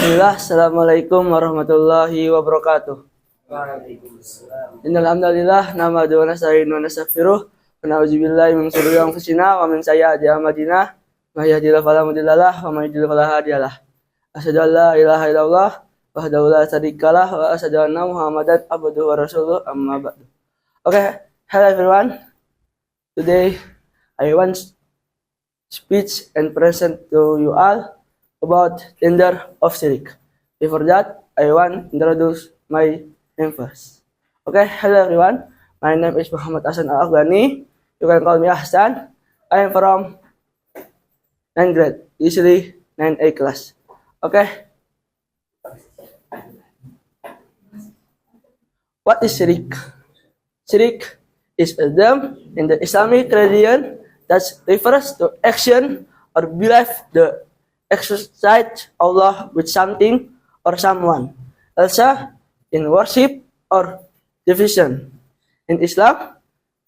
Bismillah, Assalamualaikum warahmatullahi wabarakatuh. Innal hamdalillah nahmaduhu wa nasta'inuhu wa nastaghfiruh wa na'udzubillahi min shururi anfusina wa min sayyiati a'malina may yahdihillahu fala mudilla lahu wa may yudlil fala hadiya lahu. Asyhadu an la ilaha illallah wahdahu la syarikalah wa asyhadu anna Muhammadan abduhu wa rasuluh amma ba'du. Okay, hello everyone. Today I want speech and present to you all about danger of syirik. Before that, I want to introduce my name first. Okay, hello everyone. My name is Muhammad Hasan Al-Afghani. You can call me Hasan. I am from 9th grade, usually 9A class. Okay. What is syirik? Syirik is a term in the Islamic religion that refers to action or belief the exercise Allah with something or someone, also in worship or devotion. In Islam,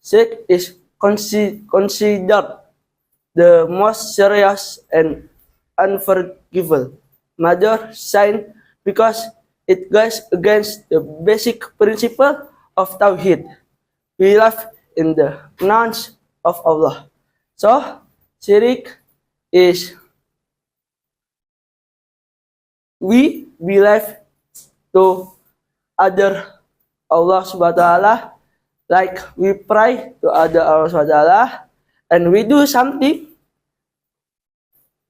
shirk is considered the most serious and unforgivable major sin because it goes against the basic principle of Tawhid, belief in the knowledge of Allah. So, shirk is we believe to other Allah subhanahu wa ta'ala, like we pray to other Allah subhanahu wa ta'ala, and we do something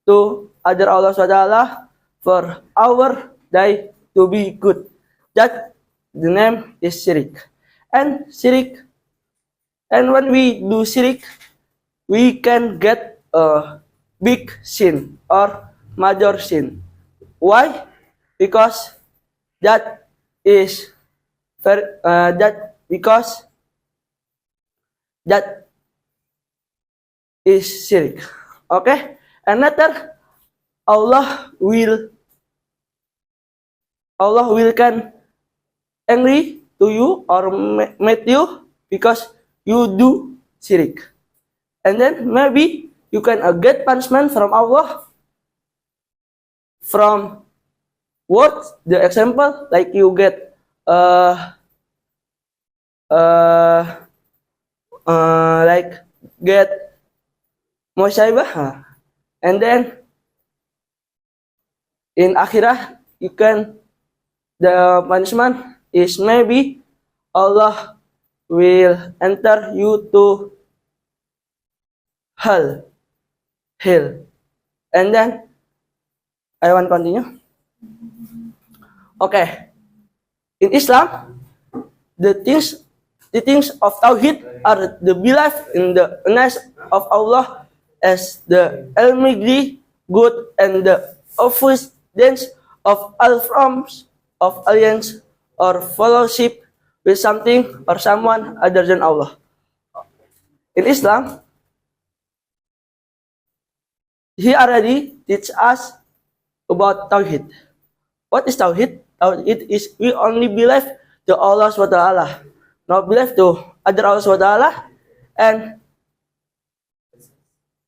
to other Allah subhanahu wa ta'ala for our day to be good. That the name is syirik. And when we do syirik, we can get a big sin or major sin. Why? Because that is syirik. Okay? Another, Allah will can angry to you or mad you because you do syirik. And then maybe you can get punishment from Allah from what the example, like you get like get musibah, and then in akhirah you can the punishment is maybe Allah will enter you to hell, and then I want to continue. Okay. In Islam, the things of Tawhid are the belief in the oneness of Allah as the Almighty, good, and the avoidance of all forms of alliance or fellowship with something or someone other than Allah. In Islam, He already teach us about Tawhid. What is Tawhid? Tawhid is we only believe to Allah SWT, not believe to other Allah SWT. And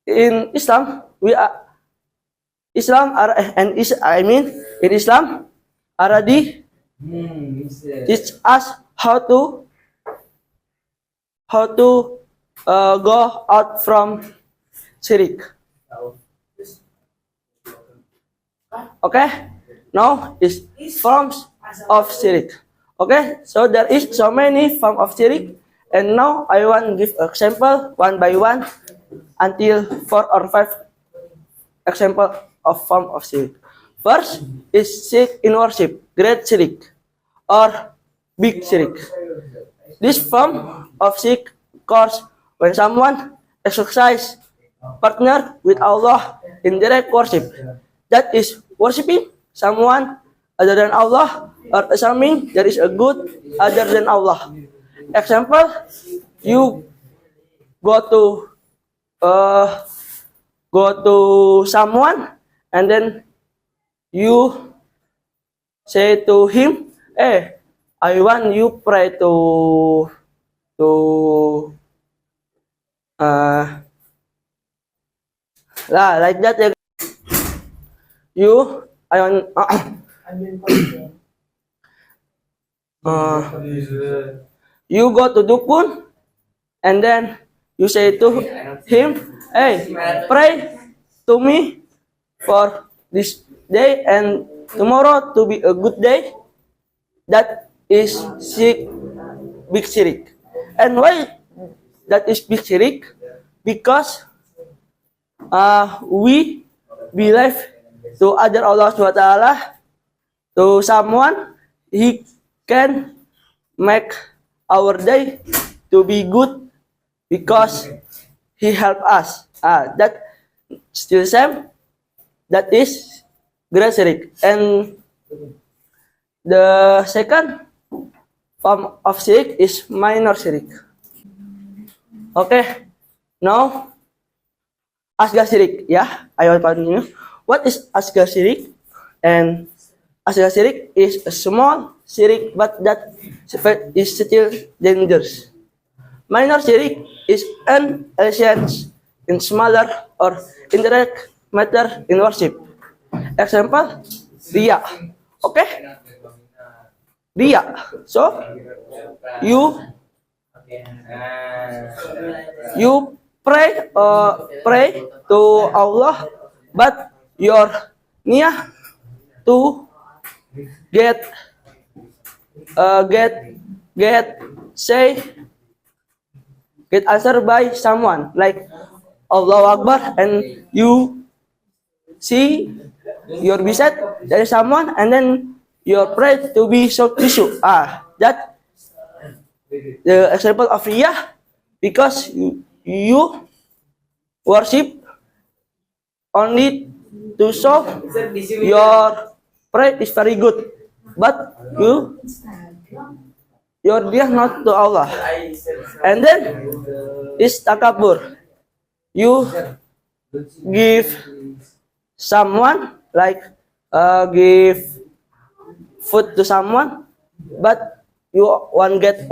in Islam, in Islam already teach us how to go out from syirik. Okay, now is forms of syirik. Okay, so there is so many forms of syirik, and now I want to give example one by one until 4 or 5 example of form of syirik. First is syirik in worship, great syirik or big syirik. This form of syirik occurs when someone exercise partner with Allah in direct worship. That is worshiping someone other than Allah or assuming there is a good other than Allah. Example, you go to someone and then you say to him, "Hey, I want you pray to like that." I want You go to dukun, and then you say to him, "Hey, pray to me for this day and tomorrow to be a good day." That is big syirik. And why that is big syirik? Because we believe to other Allah SWT, to someone, he can make our day to be good because he help us. That still same. That is great syirik. And the second form of syirik is minor syirik. Okay, now asgar syirik. Yeah, I will continue. What is asgar syirik? And asgar syirik is a small syirik, but that is still dangerous. Minor syirik is an essence in smaller or indirect matter in worship. Example, riya. Okay, riya. So you pray to Allah, but your niat to get answered by someone like Allah Akbar, and you see your visit dari someone, and then your pray to be so tissue. That the example of riyah, because you worship only to show your prayer is very good, but your dia not to Allah. And then is takabur. You give someone like give food to someone, but you want get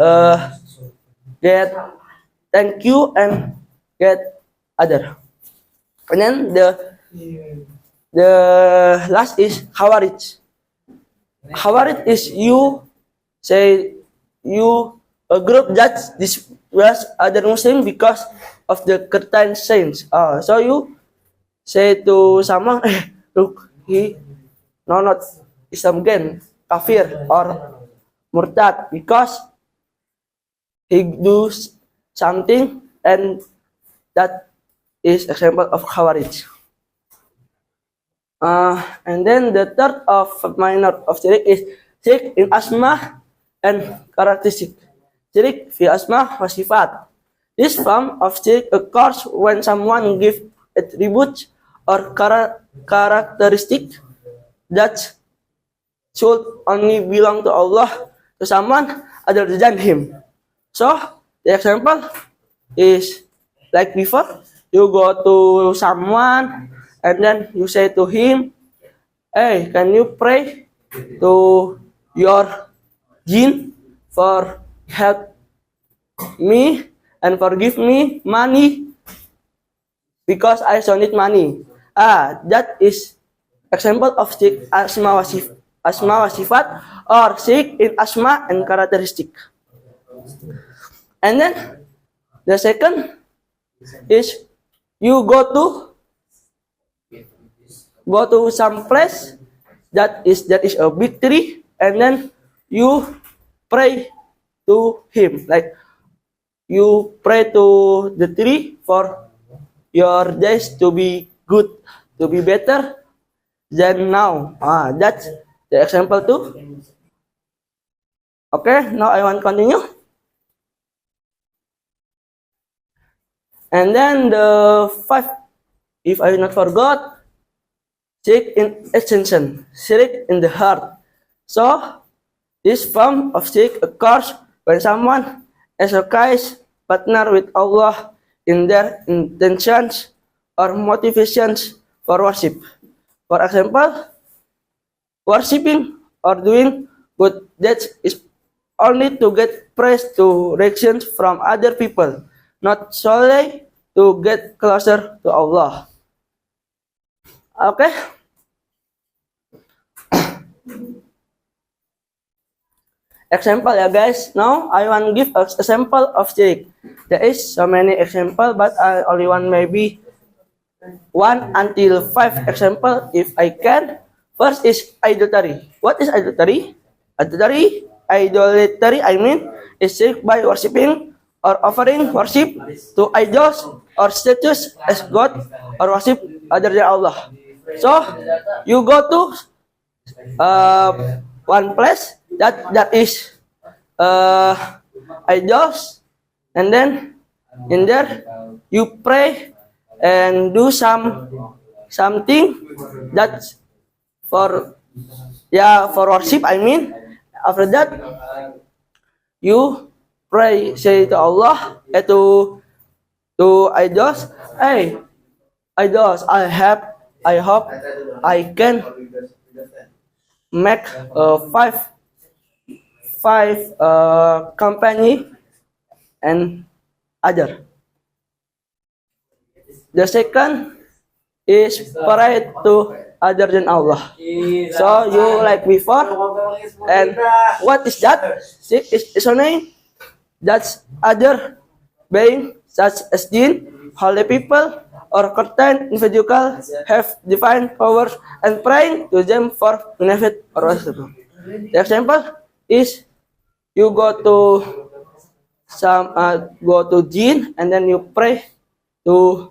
thank you and get other. And then the last is Khawarij. Khawarij is you say you a group that this was other Muslim because of the certain sins. So you say to someone, look, he not Islam again, kafir or murtad, because he do something, and that is example of Khawarij. And then the third of minor of syirik is syirik in asma and characteristic. Syirik fi asma wa sifat. This form of syirik occurs when someone gives attributes or characteristic that should only belong to Allah to someone other than Him. So the example is like before, you go to someone and then you say to him, "Hey, can you pray to your jinn for help me and forgive me money because I so need money?" That is example of syirik asma wa sifat or syirik in asma and characteristic. And then the second is you go to some place that is a big tree, and then you pray to him, like you pray to the tree for your days to be good, to be better than now. That's the example too. Okay, now I want to continue. And then the five, if I not forgot, syirik in extension, syirik in the heart. So this form of syirik occurs when someone associates partner with Allah in their intentions or motivations for worship. For example, worshipping or doing good deeds is only to get praise to reactions from other people, not solely to get closer to Allah. Okay. Example ya guys. Now I want to give an example of syirik. There is so many example, but I only want maybe 1 until 5 example if I can. First is idolatry. What is idolatry? Idolatry, I mean, is syirik by worshipping or offering worship to idols or statues as God or worship other than Allah. So you go to one place that is idols, and then in there you pray and do something that's for worship, I mean. After that you pray, say to Allah, to idols, hey idols, I hope I can make five company and other. The second is pray to other than Allah. So you like before, and what is that? Is a name that's other being such as jinn, holy people, or certain individual have divine powers and praying to them for benefit or worship. The example is you go to jinn and then you pray to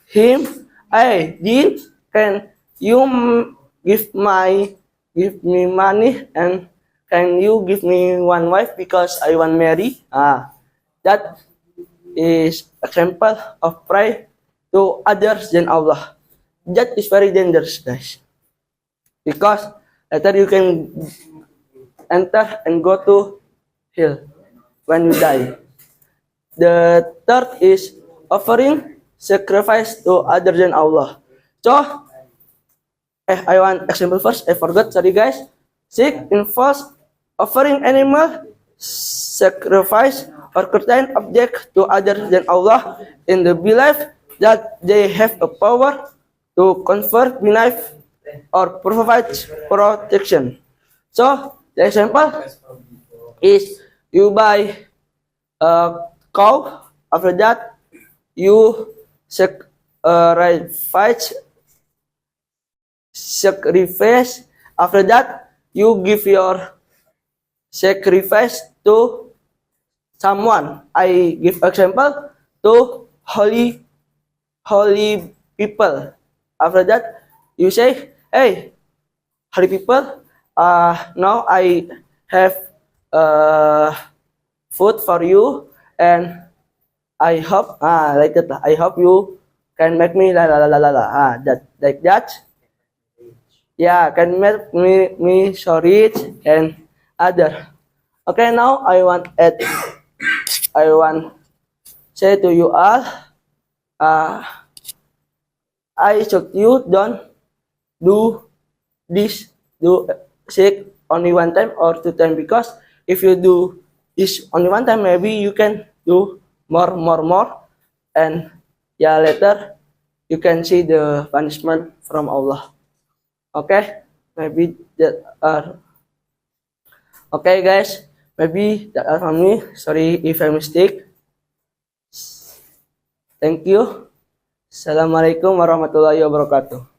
him, hey jinn, can you give me money, and can you give me one wife because I want marry? That is example of pray to others than Allah. That is very dangerous, guys, because later you can enter and go to hell when you die. The third is offering sacrifice to other than Allah. So I want example first. I forgot, sorry guys. Syirik involves offering animal sacrifice or certain object to other than Allah in the belief that they have a power to confer benefit or provide protection. So the example is you buy a cow. After that you sacrifice. After that you give your sacrifice to someone. I give example to holy people. After that you say, hey holy people, now I have food for you, and I hope like that. I hope you can make me that like that. Yeah, can make me so rich and other. Okay, now I want say to you all, I should you don't do sick only one time or two times, because if you do this only one time, maybe you can do more, and later you can see the punishment from Allah. Okay, maybe that are okay, guys. Maybe that are from me. Sorry if I mistake. Thank you. Assalamualaikum warahmatullahi wabarakatuh.